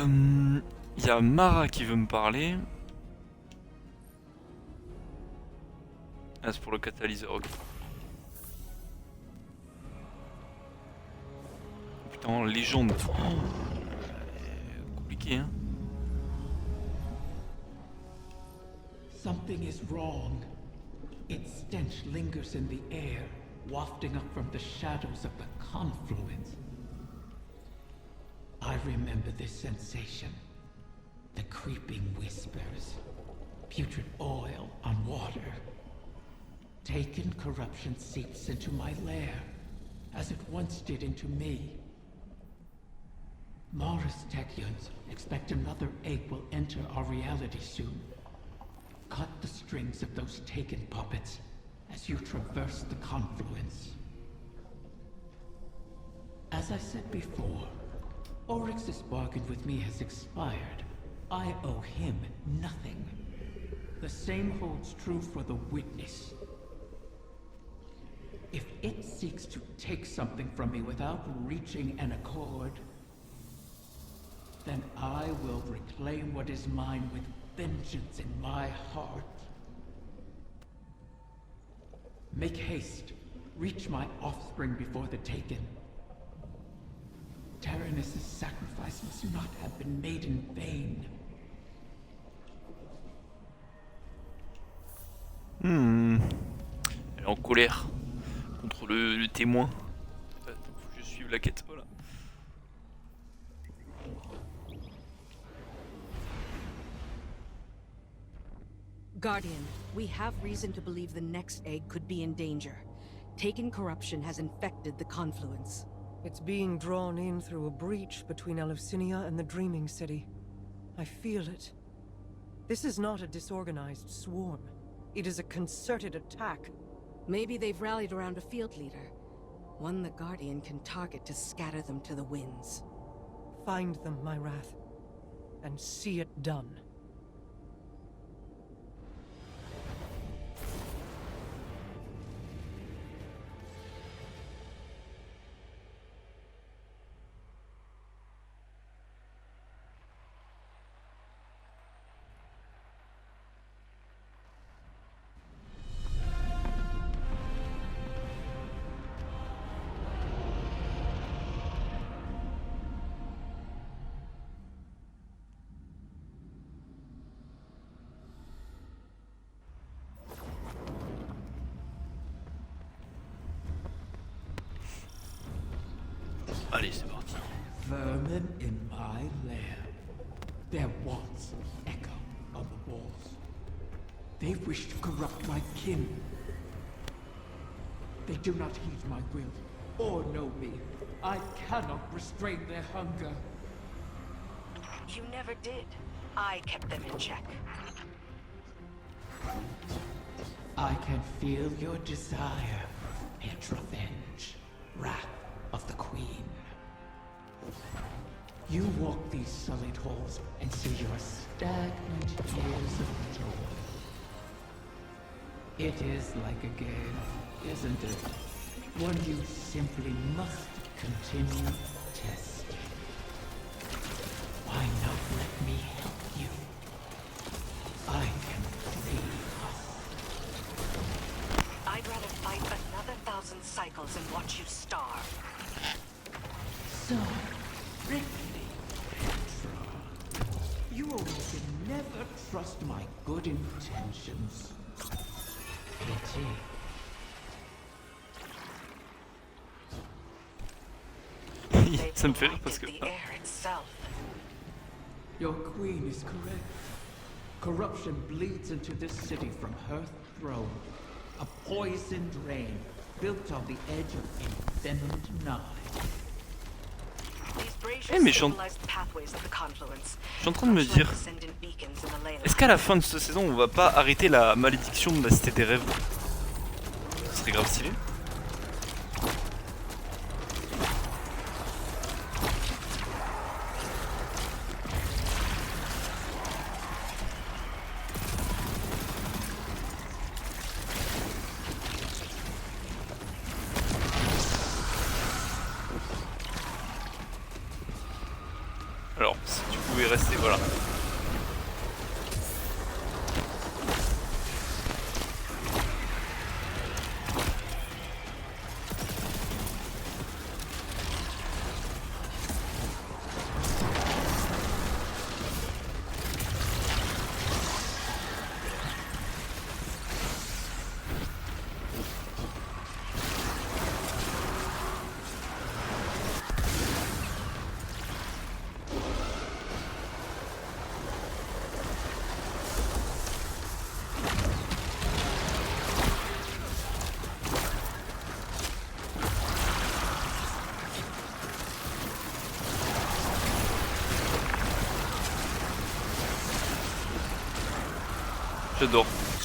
y a Mara qui veut me parler. Ah, c'est pour le catalyseur, ok. Putain, légende. Oh, compliqué, hein. Something is wrong. Its stench lingers in the air, wafting up from the shadows of the confluence. I remember this sensation. The creeping whispers. Putrid oil on water. Taken corruption seeps into my lair, as it once did into me. Mara's Techeuns expect another egg will enter our reality soon. Cut the strings of those taken puppets as you traverse the confluence. As I said before, Oryx's bargain with me has expired. I owe him nothing. The same holds true for the Witness. If it seeks to take something from me without reaching an accord, then I will reclaim what is mine with vengeance in my heart. Make haste. Reach my offspring before the Taken. Taranis' sacrifice must not have been made in vain. Elle est en colère contre le témoin. Faut que je suive la quête, voilà. Guardian, we have reason to believe the next egg could be in danger. Taken corruption has infected the confluence. It's being drawn in through a breach between Eleusinia and the Dreaming City. I feel it. This is not a disorganized swarm. It is a concerted attack. Maybe they've rallied around a field leader. One the Guardian can target to scatter them to the winds. Find them, my wrath, and see it done. Allez, c'est parti. Vermin in my lair. Their wants echo on the walls. They wish to corrupt my kin. They do not heed my will or know me. I cannot restrain their hunger. You never did. I kept them in check. I can feel your desire, Petrovenge, wrath of the Queen. You walk these sullied halls and see your stagnant years of joy. It is like a game, isn't it? One you simply must continue testing. Why not let me help you? I can free us. I'd rather fight another 1,000 cycles and watch you starve. So, Ripley, Petra, you can never trust my good intentions. Pity. Ça me fait rire parce que... The air itself. Your queen is correct. Corruption bleeds into this city from her throne. A poisoned rain built on the edge of envenomed Nile. Eh mais je suis en train de me dire, est-ce qu'à la fin de cette saison on va pas arrêter la malédiction de la cité des rêves? Ce serait grave stylé. Alors, si du coup pouvez rester, voilà.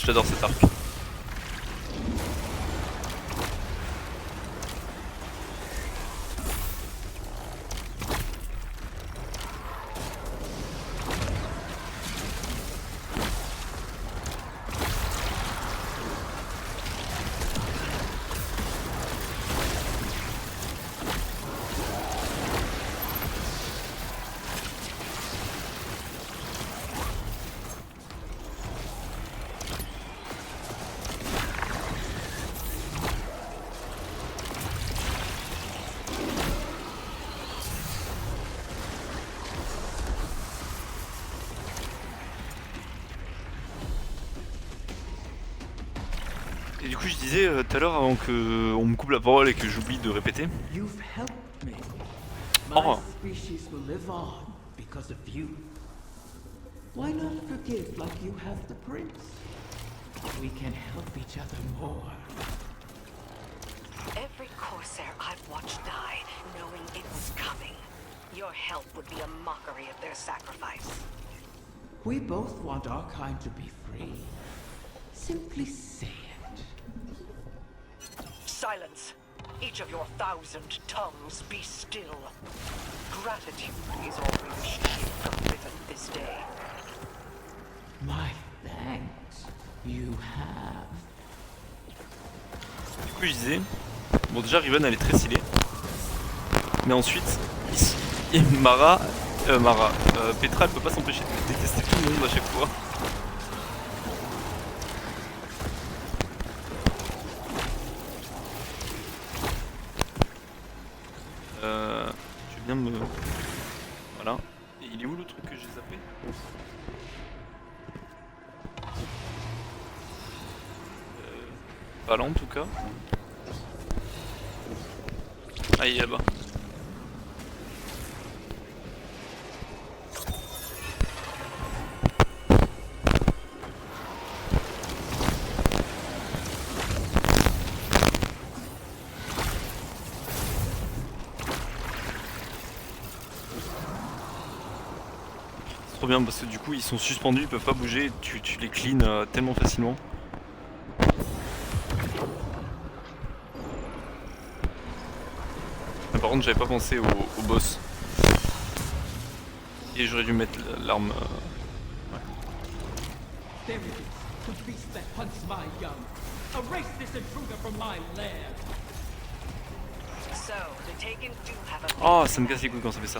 J'adore cet arc. Et du coup je disais tout à l'heure avant que on me coupe la parole et que j'oublie de répéter. You've helped me. My Oh. species will live on because of you. Why not forgive like you have the prince? We can help each other more. Every Corsair I've watched die, knowing it was coming. Your help would be a mockery of their sacrifice. We both want our kind to be free. Simply say it. Silence! Each of your 1,000 tongues be still. Gratitude is all we wish to give from Riven this day. My thanks. You have. Du coup je disais, bon déjà Riven elle est très stylée. Mais ensuite, Petra elle peut pas s'empêcher de détester tout le monde à chaque fois. Tu veux bien me... Voilà. Et il est où le truc que j'ai zappé? Pas là en tout cas. Ah il est là-bas. Trop bien parce que du coup ils sont suspendus, ils peuvent pas bouger, tu les clean tellement facilement. Mais par contre j'avais pas pensé au boss. Et j'aurais dû mettre l'arme... There it is, the beast that hunts my young. Erase this intruder from my lair. So, the Taken do have a... Oh ça me casse les couilles quand ça fait ça.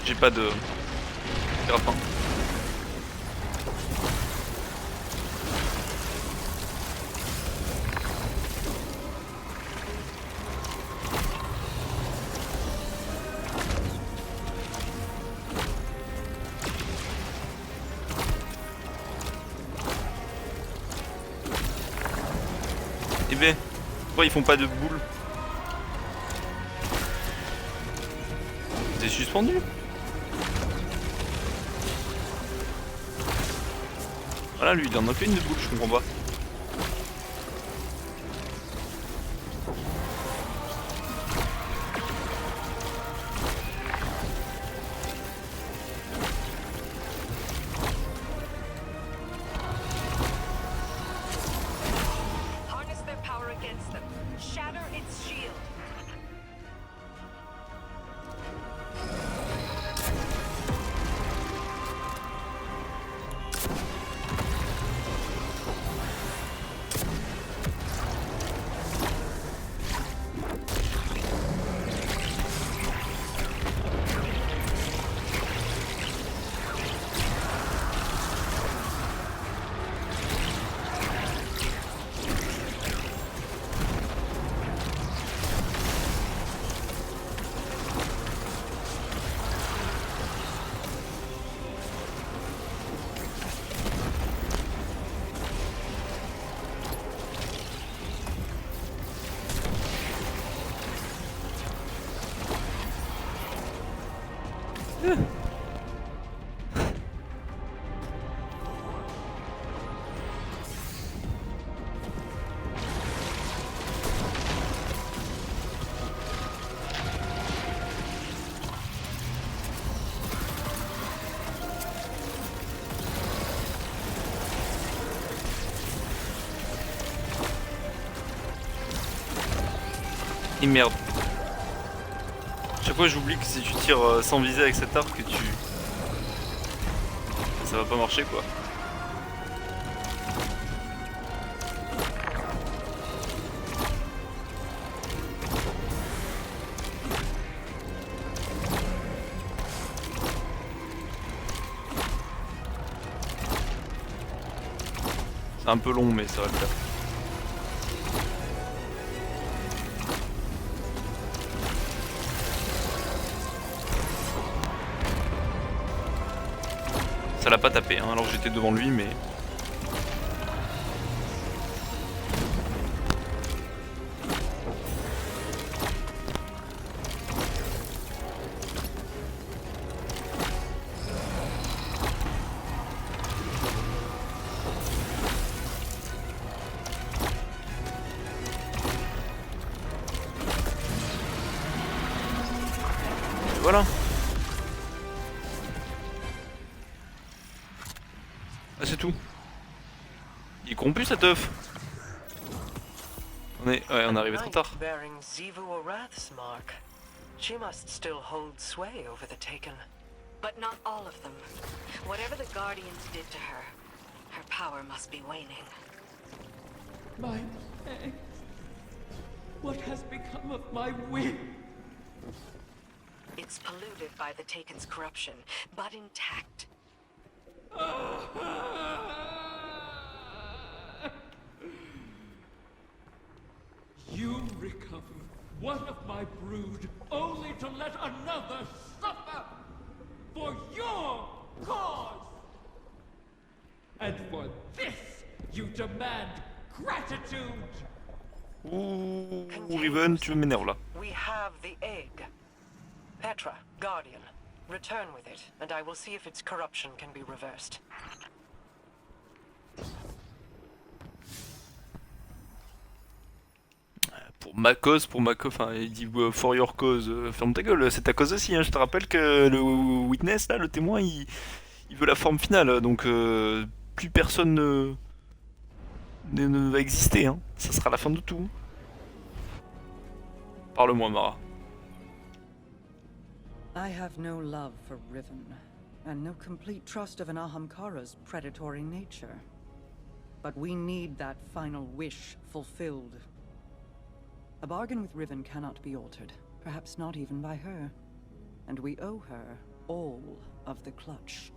J'ai pas de grappin. Eh ben, pourquoi ils font pas de boule? T'es suspendu? Voilà, lui il en a fait une de boule, je comprends pas. Et merde. Chaque fois j'oublie que si tu tires sans viser avec cette arme que tu... ça va pas marcher quoi. C'est un peu long mais ça va le faire. Ça l'a pas tapé hein, alors que j'étais devant lui mais... Voilà. Ah c'est tout. Il est corrompu cet œuf. Ouais, on est arrivé trop tard. She must still hold sway over the Taken. But not all of them. Whatever the Guardians did to her, her power must be waning. My eggs. What has become of my wing? It's polluted by the Taken's corruption, but intact. You recover one of my brood, only to let another suffer for your cause. And for this, you demand gratitude. Ouh, Riven, tu m'énerves là. We have the egg. Petra, Guardian, return with it, and I will see if its corruption can be reversed. Pour ma cause, enfin il dit for your cause, ferme ta gueule, c'est ta cause aussi, hein. Je te rappelle que le witness là, le témoin, il veut la forme finale, donc plus personne ne va exister, hein. Ça sera la fin de tout. Parle-moi Mara. I have no love for Riven, and no complete trust of an Ahamkara's predatory nature. But we need that final wish fulfilled. A bargain with Riven cannot be altered, perhaps not even by her. And we owe her all of the clutch.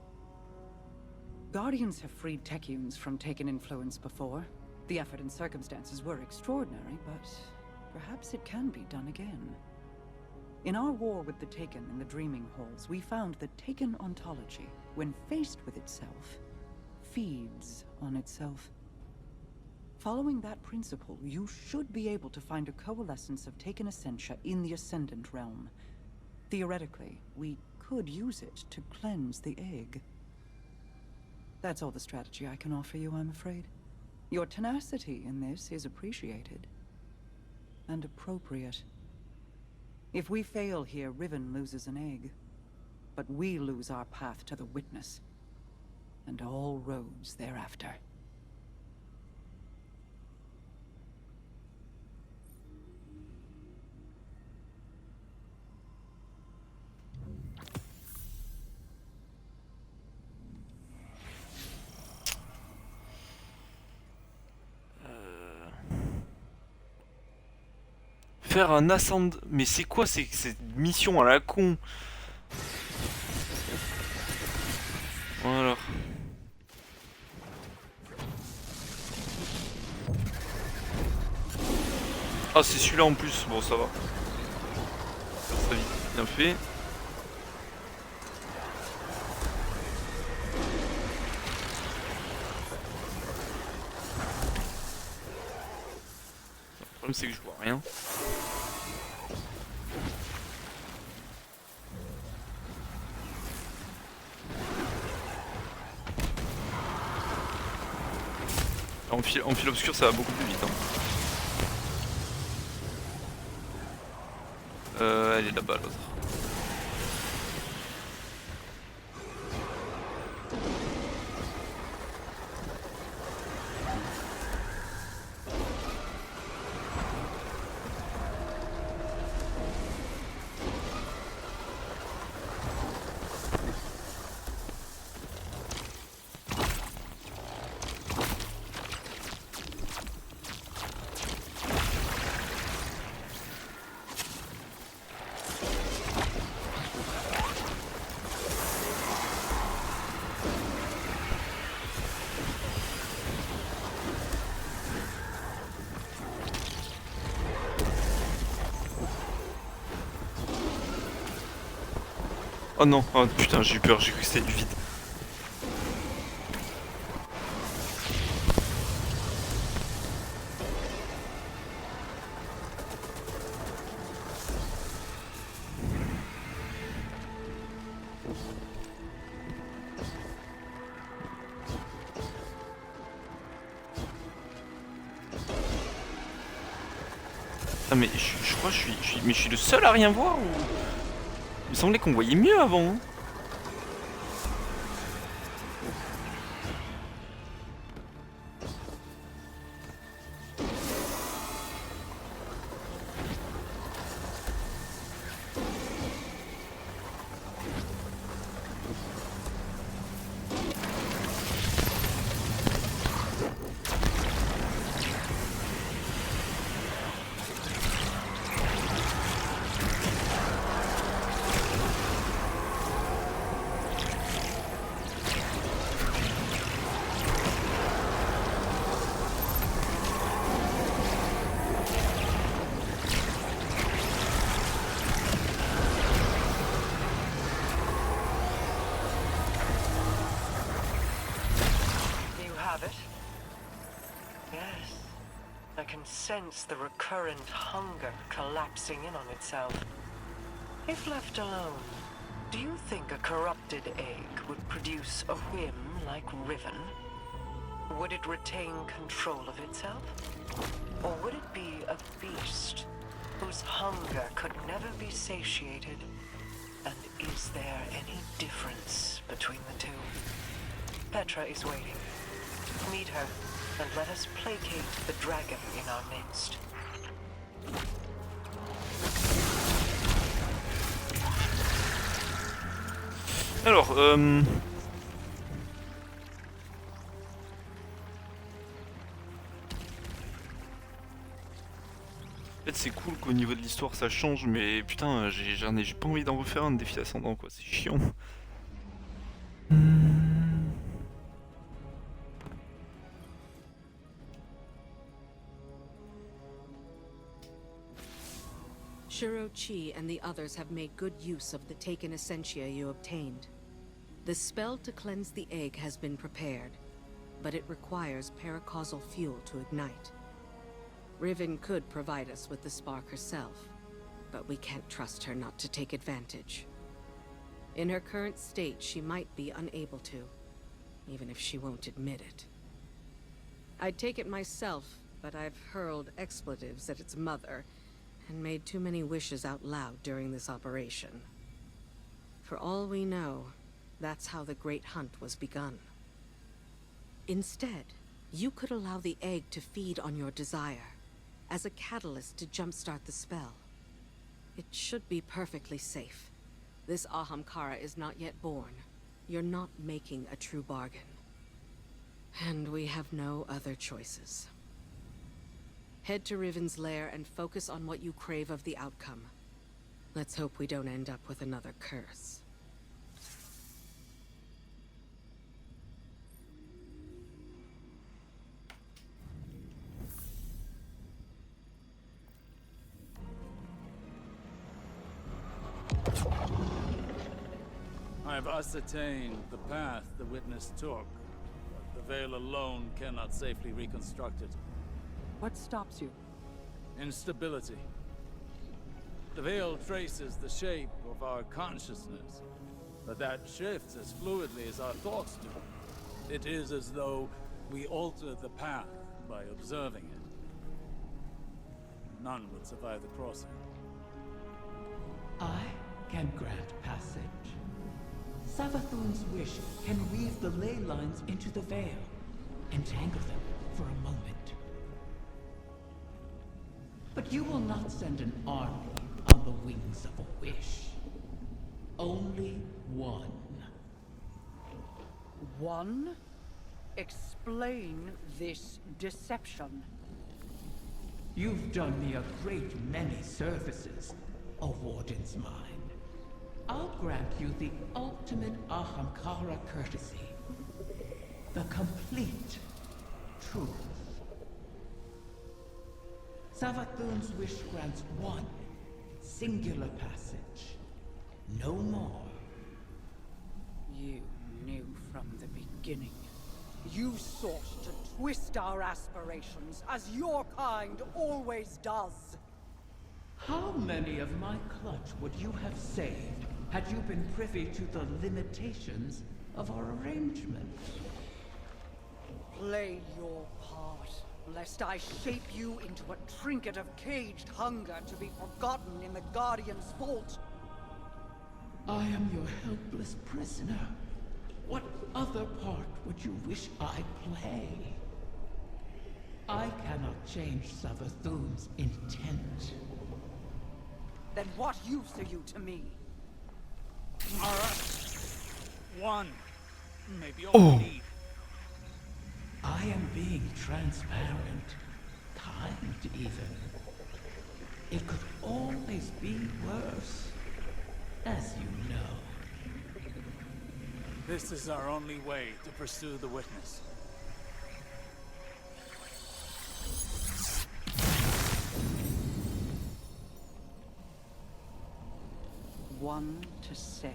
Guardians have freed Techeuns from Taken influence before. The effort and circumstances were extraordinary, but perhaps it can be done again. In our war with the Taken in the Dreaming Halls, we found that Taken ontology, when faced with itself, feeds on itself. Following that principle, you should be able to find a coalescence of Taken Essentia in the Ascendant realm. Theoretically, we could use it to cleanse the egg. That's all the strategy I can offer you, I'm afraid. Your tenacity in this is appreciated. And appropriate. If we fail here, Riven loses an egg. But we lose our path to the Witness. And all roads thereafter. Faire un ascend... Mais c'est quoi cette mission à la con? Voilà. Ah c'est celui-là en plus, bon ça va. Ça vite, bien fait. Le problème c'est que je vois rien. En fil obscur ça va beaucoup plus vite hein. Elle est là-bas l'autre. Oh non, oh putain, j'ai eu peur, j'ai cru que c'était du vide. Ah mais je crois que mais je suis le seul à rien voir ou... Il me semblait qu'on voyait mieux avant. Hein. Yes, I can sense the recurrent hunger collapsing in on itself. If left alone, do you think a corrupted egg would produce a whim like Riven? Would it retain control of itself? Or would it be a beast whose hunger could never be satiated? And is there any difference between the two? Petra is waiting. Meet her, and let us placate the dragon in our midst. Alors, En fait, c'est cool qu'au niveau de l'histoire ça change, mais putain, j'ai pas envie d'en refaire un défi ascendant quoi, c'est chiant. Shirochi and the others have made good use of the taken essentia you obtained. The spell to cleanse the egg has been prepared, but it requires paracausal fuel to ignite. Riven could provide us with the spark herself, but we can't trust her not to take advantage. In her current state, she might be unable to, even if she won't admit it. I'd take it myself, but I've hurled expletives at its mother and made too many wishes out loud during this operation. For all we know, that's how the Great Hunt was begun. Instead, you could allow the egg to feed on your desire, as a catalyst to jumpstart the spell. It should be perfectly safe. This Ahamkara is not yet born. You're not making a true bargain. And we have no other choices. Head to Riven's lair and focus on what you crave of the outcome. Let's hope we don't end up with another curse. I have ascertained the path the witness took, but the veil alone cannot safely reconstruct it. What stops you? Instability. The veil traces the shape of our consciousness, but that shifts as fluidly as our thoughts do. It is as though we alter the path by observing it. None would survive the crossing. I can grant passage. SAVATHûN's wish can weave the ley lines into the veil, entangle them for a moment. But you will not send an army on the wings of a wish. Only one. One? Explain this deception. You've done me a great many services, O Warden's Mind. I'll grant you the ultimate Ahamkara courtesy. The complete truth. SAVATHûN's wish grants one singular passage. No more. beginning. You sought to twist our aspirations, as your kind always does. How many of my clutch would you have saved had you been privy to the limitations of our arrangement? Play your part, lest I shape you into a trinket of caged hunger to be forgotten in the Guardian's vault. I am your helpless prisoner. What other part would you wish I play? I cannot change SAVATHûN's intent. Then what use are you to me? Mara. One. Maybe all we need. I am being transparent, kind even. It could always be worse, as you know. This is our only way to pursue the witness. One to send.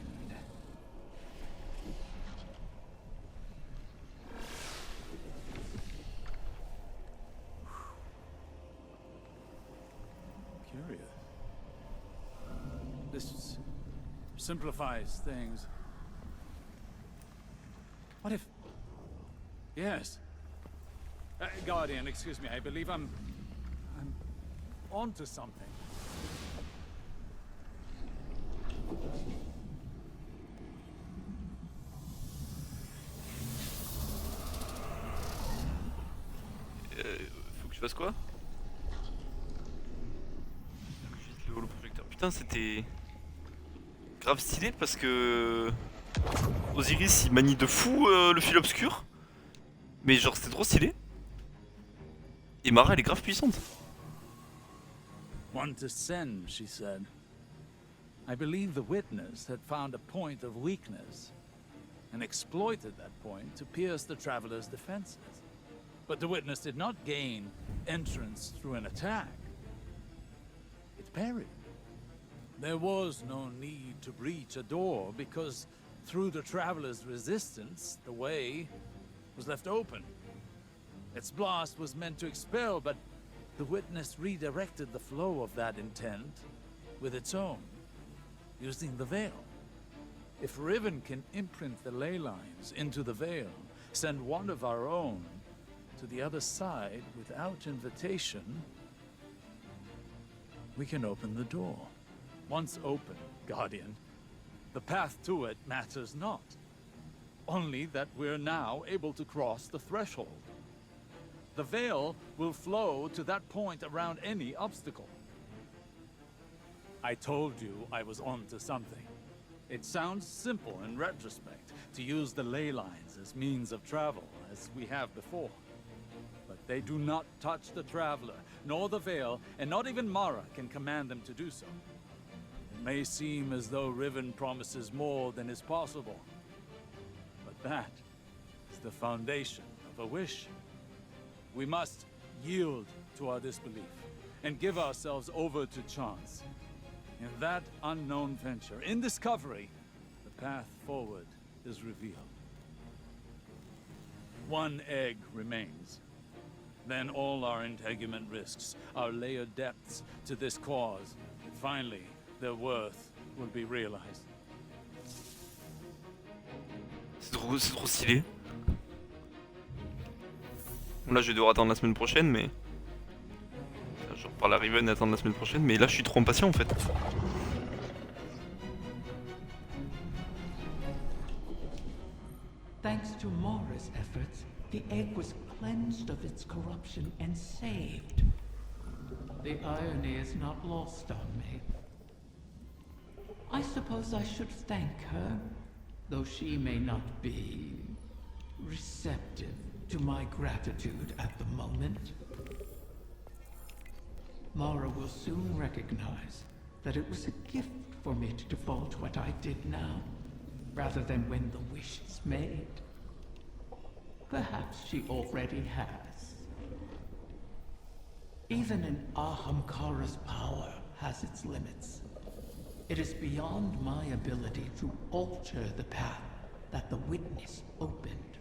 Curious. This simplifies things. What if... Yes. Guardian, excuse me, I believe I'm onto something. Faut que je fasse quoi? Juste le holoprojecteur. Putain, c'était grave stylé parce que Osiris il manie de fou le fil obscur. Mais genre c'était trop stylé. Et Mara elle est grave puissante. One to send, she said. I believe the witness had found a point of weakness and exploited that point to pierce the traveler's defenses. But the witness did not gain entrance through an attack. It parried. There was no need to breach a door because through the traveler's resistance, the way was left open. Its blast was meant to expel, but the witness redirected the flow of that intent with its own, using the veil. If Riven can imprint the ley lines into the veil, send one of our own to the other side without invitation, we can open the door. Once open, Guardian, the path to it matters not. Only that we're now able to cross the threshold. The veil will flow to that point around any obstacle. I told you I was onto something. It sounds simple in retrospect to use the ley lines as means of travel, as we have before. But they do not touch the traveler, nor the veil, and not even Mara can command them to do so. It may seem as though Riven promises more than is possible, but that is the foundation of a wish. We must yield to our disbelief and give ourselves over to chance. In that unknown venture, in discovery, the path forward is revealed. One egg remains. Then all our integument risks, our layered depths to this cause, and finally, their worth will be realized. C'est trop stylé. Bon, là je vais devoir attendre la semaine prochaine, mais je reparle à Riven et attendre la semaine prochaine, mais là je suis trop impatient en fait. Thanks to Mara's efforts, the egg was cleansed of its corruption and saved. The irony is not lost on me. I suppose I should thank her, though she may not be receptive to my gratitude at the moment. Mara will soon recognize that it was a gift for me to divulge what I did now, rather than when the wish is made. Perhaps she already has. Even an Ahamkara's power has its limits. It is beyond my ability to alter the path that the witness opened.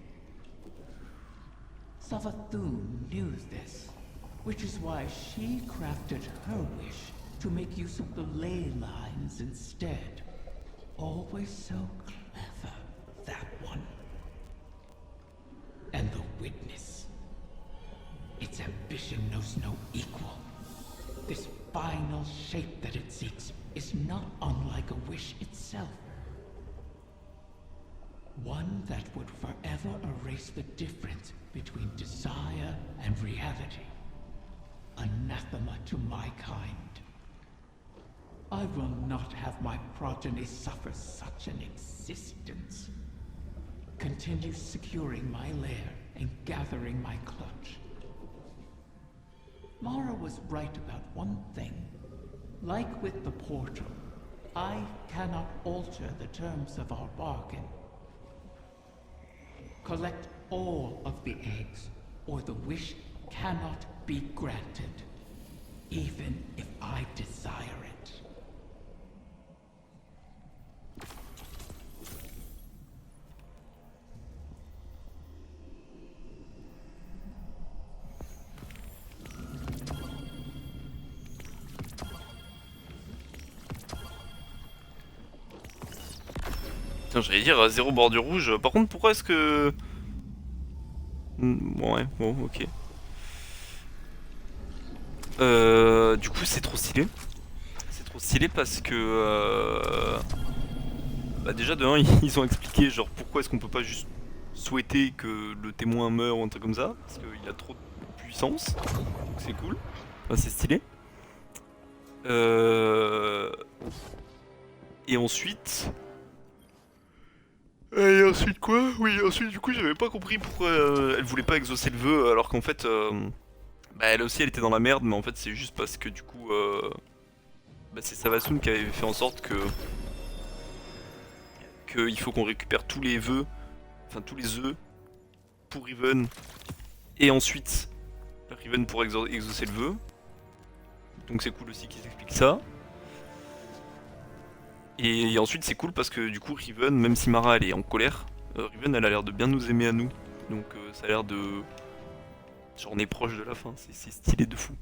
SAVATHûN knew this, which is why she crafted her wish to make use of the ley lines instead. Always so clever, that one. And the witness. Its ambition knows no equal. This final shape that it seeks is not unlike a wish itself. One that would forever erase the difference between desire and reality. Anathema to my kind. I will not have my progeny suffer such an existence. Continue securing my lair and gathering my clutch. Mara was right about one thing. Like with the portal, I cannot alter the terms of our bargain. Collect all of the eggs, or the wish cannot be granted, even if I desire it. Putain, j'allais dire zéro bordure rouge. Par contre, pourquoi est-ce que... Bon, ouais, bon, ok. Du coup, c'est trop stylé. C'est trop stylé parce que... Bah déjà, de un, ils ont expliqué, genre, pourquoi est-ce qu'on peut pas juste souhaiter que le témoin meure ou un truc comme ça. Parce qu'il a trop de puissance. Donc c'est cool. Enfin, c'est stylé. Et ensuite... Et ensuite quoi? Oui, ensuite du coup j'avais pas compris pourquoi elle voulait pas exaucer le vœu alors qu'en fait bah elle aussi elle était dans la merde, mais en fait c'est juste parce que du coup bah, c'est SAVATHûN qui avait fait en sorte que il faut qu'on récupère tous les vœux, enfin tous les œufs pour Riven et ensuite Riven pour exaucer le vœu. Donc c'est cool aussi qu'ils expliquent ça. Et ensuite c'est cool parce que du coup Riven, même si Mara elle est en colère, Riven elle a l'air de bien nous aimer à nous. Donc ça a l'air de... Genre on est proche de la fin, c'est stylé de fou.